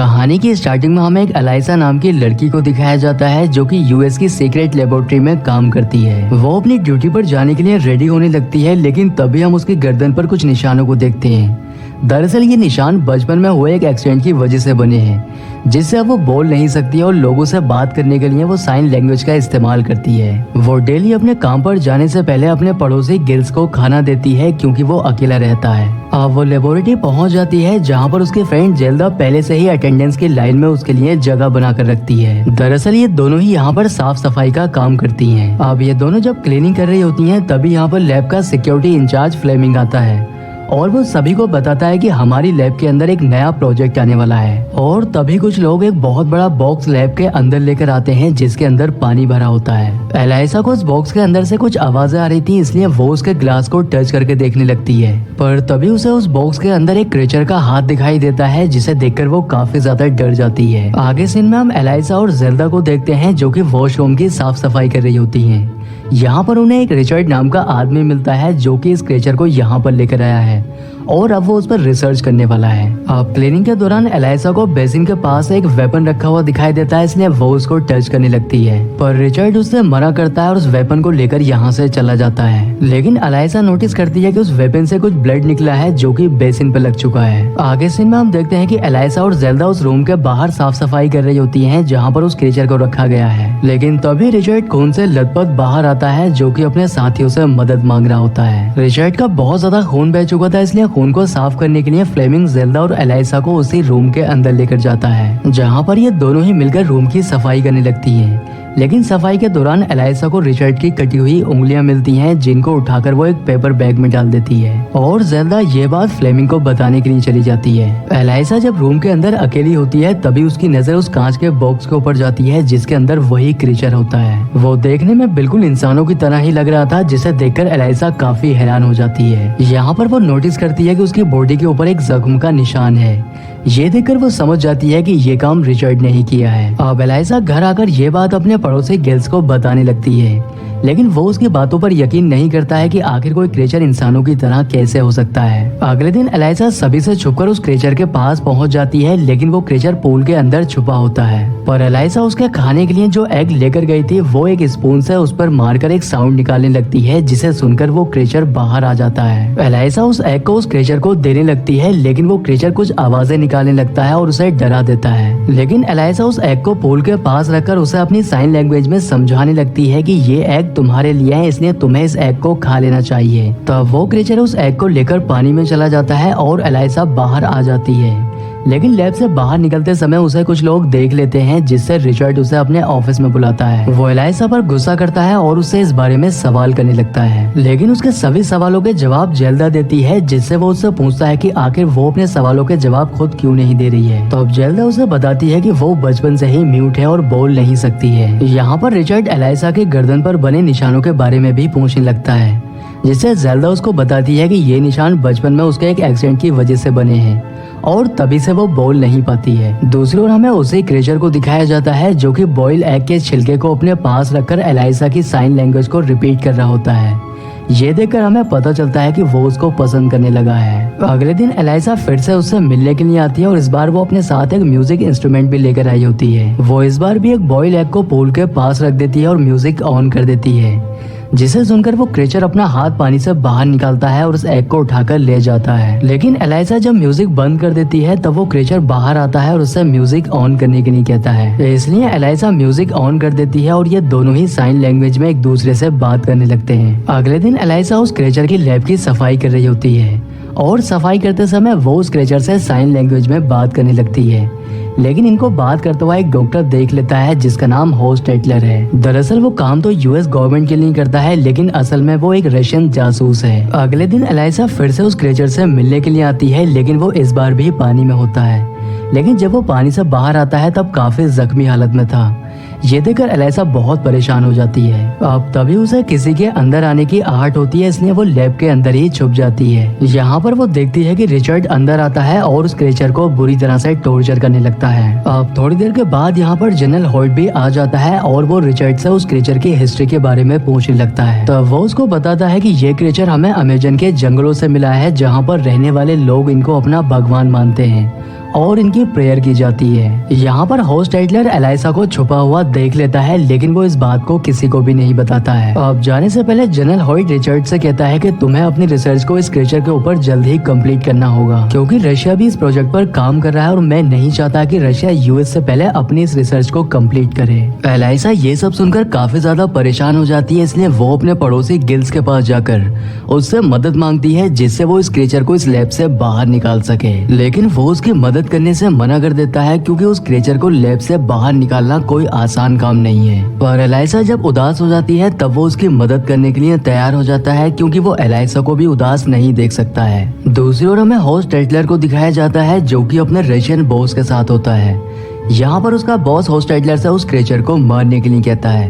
कहानी की स्टार्टिंग में हमें एक एलाइसा नाम की लड़की को दिखाया जाता है जो कि यूएस की सीक्रेट लेबोरेटरी में काम करती है। वो अपनी ड्यूटी पर जाने के लिए रेडी होने लगती है, लेकिन तभी हम उसकी गर्दन पर कुछ निशानों को देखते हैं। दरअसल ये निशान बचपन में हुए एक एक्सीडेंट की वजह से बने हैं, जिससे अब वो बोल नहीं सकती और लोगों से बात करने के लिए वो साइन लैंग्वेज का इस्तेमाल करती है। वो डेली अपने काम पर जाने से पहले अपने पड़ोसी गिल्स को खाना देती है क्योंकि वो अकेला रहता है। अब वो लेबोरेटरी पहुंच जाती है जहां पर उसके फ्रेंड जेल्दा पहले से ही अटेंडेंस की लाइन में उसके लिए जगह बनाकर रखती है। दरअसल ये दोनों ही यहाँ पर साफ सफाई का काम करती हैं। अब ये दोनों जब क्लीनिंग कर रही होती हैं तभी यहाँ पर लैब का सिक्योरिटी इंचार्ज फ्लेमिंग आता है और वो सभी को बताता है कि हमारी लैब के अंदर एक नया प्रोजेक्ट आने वाला है। और तभी कुछ लोग एक बहुत बड़ा बॉक्स लैब के अंदर लेकर आते हैं जिसके अंदर पानी भरा होता है। एलाइसा को उस बॉक्स के अंदर से कुछ आवाजें आ रही थी, इसलिए वो उसके ग्लास को टच करके देखने लगती है। पर तभी उसे उस बॉक्स के अंदर एक क्रीचर का हाथ दिखाई देता है, जिसे देखकर वो काफी ज्यादा डर जाती है। आगे सीन में हम एलाइसा और जेल्दा को देखते हैं जो कि वॉशरूम की साफ सफाई कर रही होती हैं। यहाँ पर उन्हें एक रिचर्ड नाम का आदमी मिलता है जो कि इस क्रीचर को यहाँ पर लेकर आया है और अब वो उस पर रिसर्च करने वाला है। अब क्लीनिंग के दौरान एलाइसा को बेसिन के पास एक वेपन रखा हुआ दिखाई देता है, इसलिए वो उसको टच करने लगती है, पर रिचर्ड उससे मना करता है और उस वेपन को लेकर यहाँ से चला जाता है। लेकिन एलाइसा नोटिस करती है कि उस वेपन से कुछ ब्लड निकला है जो कि बेसिन पे लग चुका है। आगे सीन में हम देखते हैं कि एलाइसा और जेल्दा उस रूम के बाहर साफ सफाई कर रही होती है जहाँ पर उस क्रीचर को रखा गया है। लेकिन तभी रिचर्ड खून से लथपथ बाहर आता है जो कि अपने साथियों से मदद मांग रहा होता है। रिचर्ड का बहुत ज्यादा खून बह चुका था, इसलिए खून को साफ करने के लिए फ्लेमिंग जेल्दा और एलाइसा को उसी रूम के अंदर लेकर जाता है जहाँ पर ये दोनों ही मिलकर रूम की सफाई करने लगती हैं। लेकिन सफाई के दौरान एलाइसा को रिचर्ड की कटी हुई उंगलियां मिलती हैं जिनको उठाकर वो एक पेपर बैग में डाल देती है और जेल्दा ये बात फ्लेमिंग को बताने के लिए चली जाती है। एलाइसा जब रूम के अंदर अकेली होती है तभी उसकी नजर उस कांच के बॉक्स के ऊपर जाती है जिसके अंदर वही क्रीचर होता है। वो देखने में बिल्कुल इंसानों की तरह ही लग रहा था, जिसे देखकर एलाइसा काफी हैरान हो जाती है। यहाँ पर वो नोटिस करती है कि उसकी बॉडी के ऊपर एक जख्म का निशान है। ये देखकर वो समझ जाती है कि ये काम रिचर्ड ने ही किया है। अब एलाइसा घर आकर ये बात अपने पड़ोसी गिल्स को बताने लगती है, लेकिन वो उसकी बातों पर यकीन नहीं करता है कि आखिर कोई क्रीचर इंसानों की तरह कैसे हो सकता है। अगले दिन एलाइसा सभी से छुपकर उस क्रीचर के पास पहुंच जाती है, लेकिन वो क्रीचर पूल के अंदर छुपा होता है। पर एलाइसा उसके खाने के लिए जो एग लेकर गई थी वो एक स्पून से उस पर मारकर एक साउंड निकालने लगती है, जिसे सुनकर वो क्रीचर बाहर आ जाता है। एलाइसा उस एग को उस क्रीचर को देने लगती है, लेकिन वो क्रीचर कुछ आवाजें निकालने लगता है और उसे डरा देता है। लेकिन एलाइसा उस एग को पूल के पास रखकर उसे अपनी साइन लैंग्वेज में समझाने लगती है कि ये एग तुम्हारे लिए है, इसलिए तुम्हें इस एग को खा लेना चाहिए। तब वो क्रीचर उस एग को लेकर पानी में चला जाता है और एलाइसा बाहर आ जाती है। लेकिन लैब से बाहर निकलते समय उसे कुछ लोग देख लेते हैं, जिससे रिचर्ड उसे अपने ऑफिस में बुलाता है। वो एलाइसा पर गुस्सा करता है और उससे इस बारे में सवाल करने लगता है, लेकिन उसके सभी सवालों के जवाब जेल्दा देती है, जिससे वो उससे पूछता है कि आखिर वो अपने सवालों के जवाब खुद क्यों नहीं दे रही है। तो अब जेल्दा उसे बताती है कि वो बचपन से ही म्यूट है और बोल नहीं सकती है। यहाँ पर रिचर्ड एलाइसा के गर्दन पर बने निशानों के बारे में भी पूछने लगता है, जिससे जेल्दा उसको बताती है कि ये निशान बचपन में उसके एक एक्सीडेंट की वजह से बने हैं और तभी से वो बोल नहीं पाती है। दूसरी ओर हमें उसी क्रीचर को दिखाया जाता है जो कि बॉइल्ड एग के छिलके को अपने पास रखकर एलाइसा की साइन लैंग्वेज को रिपीट कर रहा होता है। ये देखकर हमें पता चलता है कि वो उसको पसंद करने लगा है। अगले दिन एलाइसा फिर से उससे मिलने के लिए आती है और इस बार वो अपने साथ एक म्यूजिक इंस्ट्रूमेंट भी लेकर आई होती है। वो इस बार भी एक बॉइल्ड एग को पूल के पास रख देती है और म्यूजिक ऑन कर देती है, जिसे सुनकर वो क्रीचर अपना हाथ पानी से बाहर निकालता है और उस एग को उठाकर ले जाता है। लेकिन एलाइसा जब म्यूजिक बंद कर देती है तब वो क्रीचर बाहर आता है और उससे म्यूजिक ऑन करने के लिए कहता है, इसलिए एलाइसा म्यूजिक ऑन कर देती है और ये दोनों ही साइन लैंग्वेज में एक दूसरे से बात करने लगते हैं। अगले दिन एलाइसा उस क्रीचर की लैब की सफाई कर रही होती है और सफाई करते समय वो उस क्रीचर से साइन लैंग्वेज में बात करने लगती है, लेकिन इनको बात करते हुआ एक डॉक्टर देख लेता है जिसका नाम होस्ट एटलर है। दरअसल वो काम तो यूएस गवर्नमेंट के लिए करता है, लेकिन असल में वो एक रशियन जासूस है। अगले दिन एलाइसा फिर से उस क्रीचर से मिलने के लिए आती है, लेकिन वो इस बार भी पानी में होता है। लेकिन जब वो पानी से बाहर आता है तब काफी जख्मी हालत में था। ये देखकर एलाइसा बहुत परेशान हो जाती है। अब तभी उसे किसी के अंदर आने की आहट होती है, इसलिए वो लैब के अंदर ही छुप जाती है। यहाँ पर वो देखती है कि रिचर्ड अंदर आता है और उस क्रीचर को बुरी तरह से टॉर्चर करने लगता है। अब थोड़ी देर के बाद यहाँ पर जनरल होल्ट भी आ जाता है और वो रिचर्ड से उस क्रीचर की हिस्ट्री के बारे में पूछने लगता है। तब वो उसको बताता है कि ये क्रीचर हमें अमेजन के जंगलों से मिला है, जहाँ पर रहने वाले लोग इनको अपना भगवान मानते हैं और इनकी प्रेयर की जाती है। यहाँ पर होस्ट एडलर एलाइसा को छुपा हुआ देख लेता है, लेकिन वो इस बात को किसी को भी नहीं बताता है। अब जाने से पहले जनरल हॉइट रिचर्ड से कहता है कि तुम्हें अपनी रिसर्च को इस क्रीचर के ऊपर जल्द ही कंप्लीट करना होगा, क्योंकि रशिया भी इस प्रोजेक्ट पर काम कर रहा है और मैं नहीं चाहता कि रशिया यूएस से पहले अपनी इस रिसर्च को कंप्लीट करे। एलाइसा ये सब सुनकर काफी ज्यादा परेशान हो जाती है, इसलिए वो अपने पड़ोसी गिल्स के पास जाकर उससे मदद मांगती है, जिससे वो इस क्रीचर को इस लैब से बाहर निकाल सके। लेकिन वो उसकी मदद करने से मना कर देता है, क्योंकि उस क्रीचर को लैब से बाहर निकालना कोई आसान काम नहीं है। पर एलाइसा जब उदास हो जाती है तब वो उसकी मदद करने के लिए तैयार हो जाता है, क्योंकि वो एलाइसा को भी उदास नहीं देख सकता है। दूसरी ओर हमें होस्ट एडलर को दिखाया जाता है, जो कि अपने रशियन बॉस के साथ होता है। यहाँ पर उसका बॉस होस्ट एडलर से उस क्रीचर को मारने के लिए कहता है,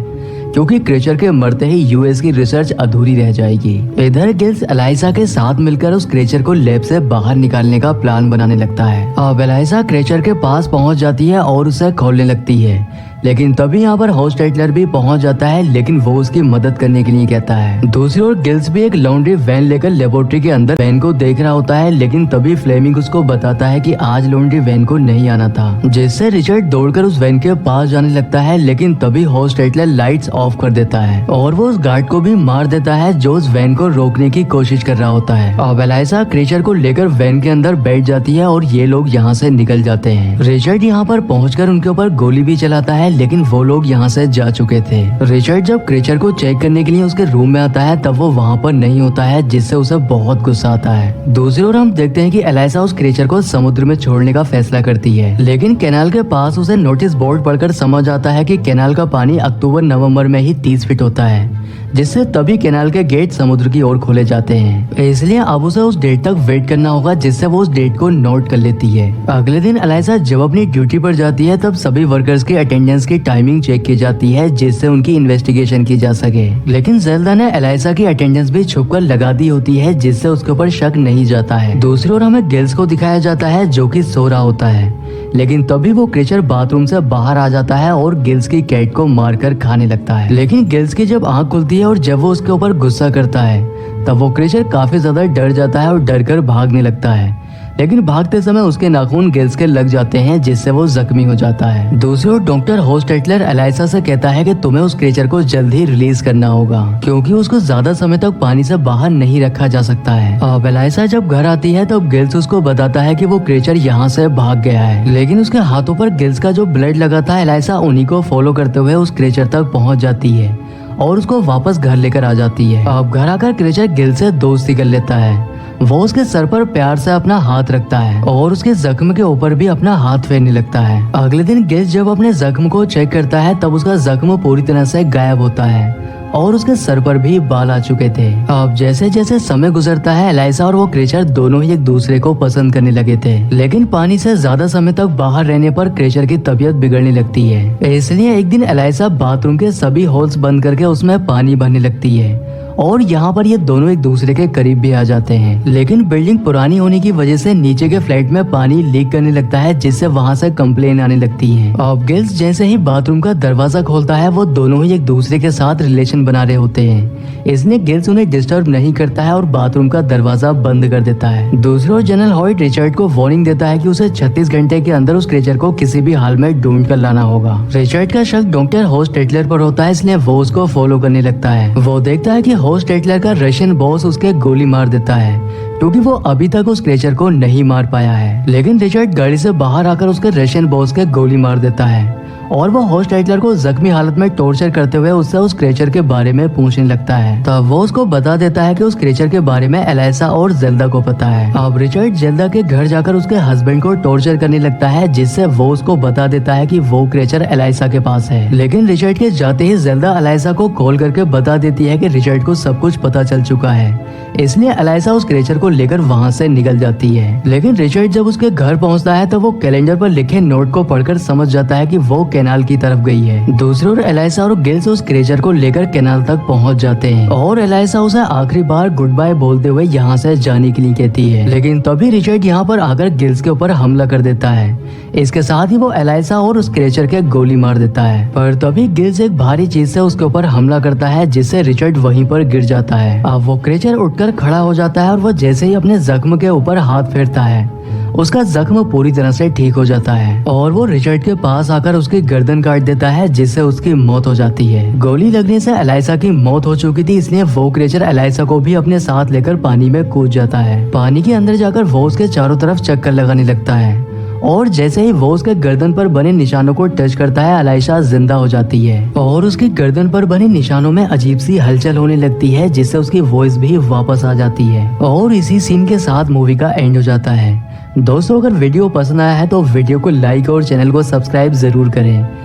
क्योंकि क्रीचर के मरते ही यूएस की रिसर्च अधूरी रह जाएगी। इधर गिल्स एलाइसा के साथ मिलकर उस क्रीचर को लैब से बाहर निकालने का प्लान बनाने लगता है। अब एलाइसा क्रीचर के पास पहुंच जाती है और उसे खोलने लगती है, लेकिन तभी यहाँ पर होस्ट एडलर भी पहुंच जाता है, लेकिन वो उसकी मदद करने के लिए कहता है। दूसरी ओर गिल्स भी एक लॉन्ड्री वैन लेकर लेबोरेटरी के अंदर वैन को देख रहा होता है, लेकिन तभी फ्लेमिंग उसको बताता है कि आज लॉन्ड्री वैन को नहीं आना था, जिससे रिचर्ड दौड़कर उस वैन के पास जाने लगता है, लेकिन तभी होस्ट एडलर लाइट्स ऑफ कर देता है और वो उस गार्ड को भी मार देता है, जो उस वैन को रोकने की कोशिश कर रहा होता है। अब एलाइसा क्रीचर को लेकर वैन के अंदर बैठ जाती है और ये लोग यहाँ से निकल जाते हैं। रिचर्ड यहाँ पर पहुंचकर उनके ऊपर गोली भी चलाता है, लेकिन वो लोग यहाँ से जा चुके थे। रिचर्ड जब क्रीचर को चेक करने के लिए उसके रूम में आता है तब वो वहाँ पर नहीं होता है, जिससे उसे बहुत गुस्सा आता है। दूसरी ओर हम देखते हैं कि एलाइसा उस क्रीचर को समुद्र में छोड़ने का फैसला करती है, लेकिन कैनाल के पास उसे नोटिस बोर्ड पढ़कर समझ आता है कि कैनाल का पानी अक्टूबर नवंबर में ही 30 फीट होता है, जिससे तभी कैनाल के गेट समुद्र की ओर खोले जाते हैं। इसलिए अब उसे उस डेट तक वेट करना होगा, जिससे वो उस डेट को नोट कर लेती है। अगले दिन एलाइसा जब अपनी ड्यूटी पर जाती है तब सभी वर्कर्स की अटेंडेंस की टाइमिंग चेक की जाती है, जिससे उनकी इन्वेस्टिगेशन की जा सके। लेकिन जेल्दा ने एलाइसा की अटेंडेंस भी छुपकर लगा दी होती है, जिससे उसके ऊपर शक नहीं जाता है। दूसरी ओर हमें गिल्स को दिखाया जाता है, जो कि सो रहा होता है, लेकिन तभी वो क्रीचर बाथरूम से बाहर आ जाता है और गिल्स की कैट को मारकर खाने लगता है। लेकिन गिल्स की जब आंख खुलती है और जब वो उसके ऊपर गुस्सा करता है तब वो क्रीचर काफी ज्यादा डर जाता है और डर कर भागने लगता है, लेकिन भागते समय उसके नाखून गिल्स के लग जाते हैं, जिससे वो जख्मी हो जाता है। दूसरी ओर डॉक्टर होस्ट एडलर एलाइसा से कहता है कि तुम्हें उस क्रीचर को जल्द ही रिलीज करना होगा, क्योंकि उसको ज्यादा समय तक पानी से बाहर नहीं रखा जा सकता है। अब एलाइसा जब घर आती है तब गिल्स उसको बताता है कि वो क्रीचर यहाँ से भाग गया है, लेकिन उसके हाथों पर गिल्स का जो ब्लड लगा था, एलाइसा उन्हीं को फॉलो करते हुए उस क्रीचर तक पहुँच जाती है और उसको वापस घर लेकर आ जाती है। अब घर आकर क्रीचर गिल्स से दोस्ती कर लेता है। वो उसके सर पर प्यार से अपना हाथ रखता है और उसके जख्म के ऊपर भी अपना हाथ फेरने लगता है। अगले दिन गिल्स जब अपने जख्म को चेक करता है तब उसका जख्म पूरी तरह से गायब होता है और उसके सर पर भी बाल आ चुके थे। अब जैसे जैसे समय गुजरता है, एलाइसा और वो क्रीचर दोनों ही एक दूसरे को पसंद करने लगे थे, लेकिन पानी से ज्यादा समय तक बाहर रहने पर क्रीचर की तबीयत बिगड़ने लगती है। इसलिए एक दिन एलाइसा बाथरूम के सभी होल्स बंद करके उसमें पानी भरने लगती है और यहाँ पर ये दोनों एक दूसरे के करीब भी आ जाते हैं। लेकिन बिल्डिंग पुरानी होने की वजह से नीचे के फ्लैट में पानी लीक करने लगता है, जिससे वहाँ से कंप्लेन आने लगती है। अब गिल्स जैसे ही बाथरूम का दरवाजा खोलता है, वो दोनों ही एक दूसरे के साथ रिलेशन बना रहे होते हैं, इसलिए गिल्स उन्हें डिस्टर्ब नहीं करता है और बाथरूम का दरवाजा बंद कर देता है। दूसरी ओर जनरल हॉइट रिचर्ड को वार्निंग देता है कि उसे 36 घंटे के अंदर उस क्रीचर को किसी भी हाल में ढूंढ कर लाना होगा। रिचर्ड का शक डॉक्टर होस्ट एडलर पर होता है, इसलिए वो उसको फॉलो करने लगता है। वो देखता है कि होस्ट एडलर का रशियन बॉस उसके गोली मार देता है, क्योंकि वो अभी तक उस क्रीचर को नहीं मार पाया है। लेकिन रिचर्ड गाड़ी से बाहर आकर उसके रशियन बॉस के गोली मार देता है और वो होस्ट एडलर को जख्मी हालत में टॉर्चर करते हुए उससे उस क्रीचर के बारे में पूछने लगता है। तब वो उसको बता देता है कि उस क्रीचर के बारे में एलाइसा और जेल्दा को पता है। अब रिचर्ड जेल्दा के घर जाकर उसके हस्बैंड को टॉर्चर करने लगता है, जिससे वो उसको बता देता है कि वो क्रीचर एलाइसा के पास है। लेकिन रिचर्ड के जाते ही जेल्दा एलाइसा को कॉल करके बता देती है कि रिचर्ड को सब कुछ पता चल चुका है, इसलिए एलाइसा उस क्रीचर को लेकर वहाँ से निकल जाती है। लेकिन रिचर्ड जब उसके घर पहुँचता है तो वो कैलेंडर पर लिखे नोट को पढ़कर समझ जाता है कि वो कैनाल की तरफ गई है। दूसरी ओर एलाइसा और गिल्स उस क्रीचर को लेकर कैनाल तक पहुंच जाते हैं और एलाइसा उसे आखिरी बार गुड बाय बोलते हुए यहाँ से जाने के लिए कहती है। लेकिन तभी रिचर्ड यहाँ पर आकर गिल्स के ऊपर हमला कर देता है। इसके साथ ही वो एलाइसा और उस क्रीचर के गोली मार देता है, पर तभी गिल्स एक भारी चीज से उसके ऊपर हमला करता है, जिससे रिचर्ड वहीं पर गिर जाता है। अब वो क्रीचर उठकर खड़ा हो जाता है और वो जैसे ही अपने जख्म के ऊपर हाथ फेरता है, उसका जख्म पूरी तरह से ठीक हो जाता है और वो रिचर्ड के पास आकर उसकी गर्दन काट देता है, जिससे उसकी मौत हो जाती है। गोली लगने से एलाइसा की मौत हो चुकी थी, इसलिए वो क्रिएचर एलाइसा को भी अपने साथ लेकर पानी में कूद जाता है। पानी के अंदर जाकर वो उसके चारों तरफ चक्कर लगाने लगता है और जैसे ही वो उसके गर्दन पर बने निशानों को टच करता है, एलाइसा जिंदा हो जाती है और उसकी गर्दन पर बने निशानों में अजीब सी हलचल होने लगती है, जिससे उसकी वॉइस भी वापस आ जाती है और इसी सीन के साथ मूवी का एंड हो जाता है। दोस्तों, अगर वीडियो पसंद आया है तो वीडियो को लाइक और चैनल को सब्सक्राइब जरूर करें।